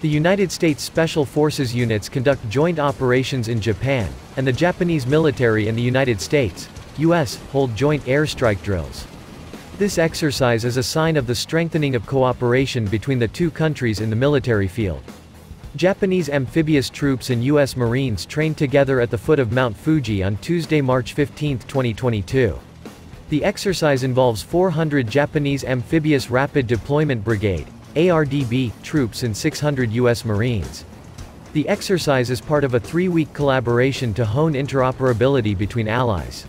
The United States Special Forces units conduct joint operations in Japan, and the Japanese military and the United States, U.S., hold joint airstrike drills. This exercise is a sign of the strengthening of cooperation between the two countries in the military field. Japanese amphibious troops and U.S. Marines trained together at the foot of Mount Fuji on Tuesday, March 15, 2022. The exercise involves 400 Japanese Amphibious Rapid Deployment Brigade (ARDB) troops and 600 U.S. Marines. The exercise is part of a 3-week collaboration to hone interoperability between allies.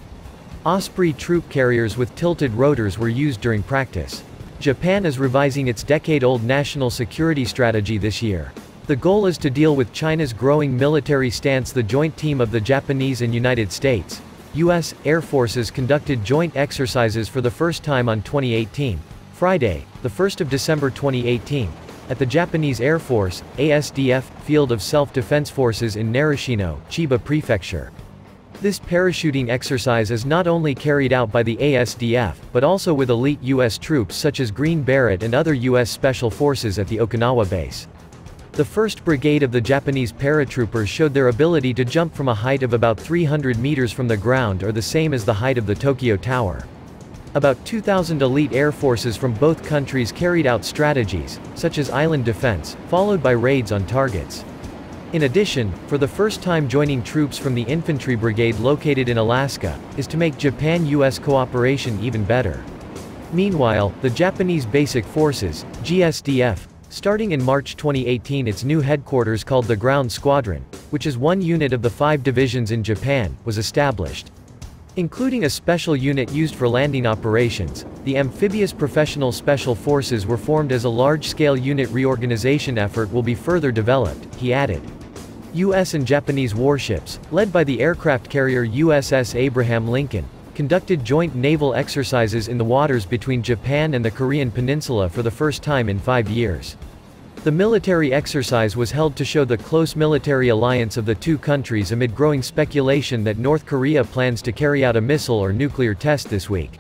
Osprey troop carriers with tilted rotors were used during practice. Japan is revising its decade-old national security strategy this year. The goal is to deal with China's growing military stance. The joint team of the Japanese and United States, U.S. Air Forces conducted joint exercises for the first time on 2018, Friday, the 1st of December 2018, at the Japanese Air Force, ASDF, Field of Self-Defense Forces in Narashino, Chiba Prefecture. This parachuting exercise is not only carried out by the ASDF, but also with elite U.S. troops such as Green Beret and other U.S. Special Forces at the Okinawa base. The 1st Brigade of the Japanese paratroopers showed their ability to jump from a height of about 300 meters from the ground, or the same as the height of the Tokyo Tower. About 2,000 elite air forces from both countries carried out strategies, such as island defense, followed by raids on targets. In addition, for the first time joining troops from the Infantry Brigade located in Alaska, is to make Japan-US cooperation even better. Meanwhile, the Japanese Basic Forces, GSDF, starting in March 2018 its new headquarters called the Ground Squadron, which is one unit of the 5 divisions in Japan, was established. Including a special unit used for landing operations, the Amphibious Professional Special Forces were formed as a large-scale unit reorganization effort will be further developed, he added. U.S. and Japanese warships, led by the aircraft carrier USS Abraham Lincoln, conducted joint naval exercises in the waters between Japan and the Korean Peninsula for the first time in 5 years. The military exercise was held to show the close military alliance of the two countries amid growing speculation that North Korea plans to carry out a missile or nuclear test this week.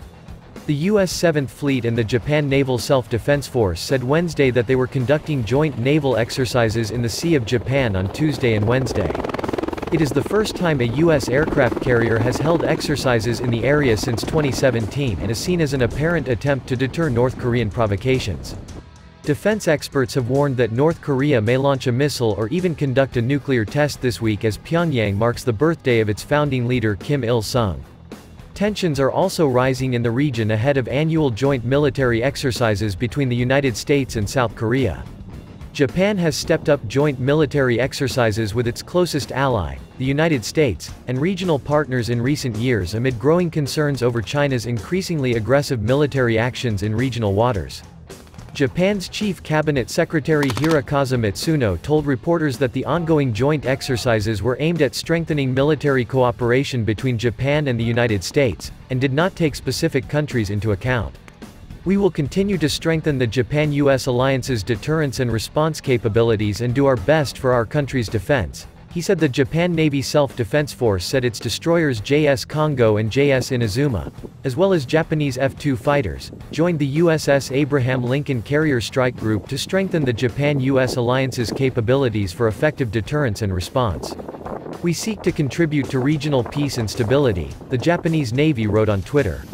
The U.S. 7th Fleet and the Japan Naval Self-Defense Force said Wednesday that they were conducting joint naval exercises in the Sea of Japan on Tuesday and Wednesday. It is the first time a U.S. aircraft carrier has held exercises in the area since 2017 and is seen as an apparent attempt to deter North Korean provocations. Defense experts have warned that North Korea may launch a missile or even conduct a nuclear test this week as Pyongyang marks the birthday of its founding leader Kim Il-sung. Tensions are also rising in the region ahead of annual joint military exercises between the United States and South Korea. Japan has stepped up joint military exercises with its closest ally, the United States, and regional partners in recent years amid growing concerns over China's increasingly aggressive military actions in regional waters. Japan's Chief Cabinet Secretary Hirokazu Matsuno told reporters that the ongoing joint exercises were aimed at strengthening military cooperation between Japan and the United States, and did not take specific countries into account. We will continue to strengthen the Japan-US alliance's deterrence and response capabilities and do our best for our country's defense, he said. The Japan Navy Self-Defense Force said its destroyers JS Kongo and JS Inazuma, as well as Japanese F-2 fighters, joined the USS Abraham Lincoln Carrier Strike Group to strengthen the Japan-US alliance's capabilities for effective deterrence and response. We seek to contribute to regional peace and stability, the Japanese Navy wrote on Twitter.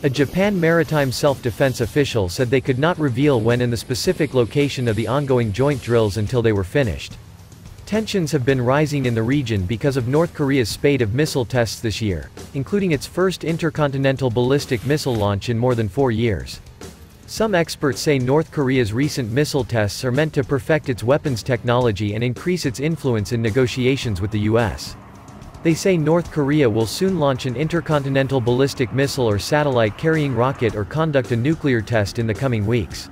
A Japan maritime self-defense official said they could not reveal when and the specific location of the ongoing joint drills until they were finished. Tensions have been rising in the region because of North Korea's spate of missile tests this year, including its first intercontinental ballistic missile launch in more than 4 years. Some experts say North Korea's recent missile tests are meant to perfect its weapons technology and increase its influence in negotiations with the U.S. They say North Korea will soon launch an intercontinental ballistic missile or satellite-carrying rocket or conduct a nuclear test in the coming weeks.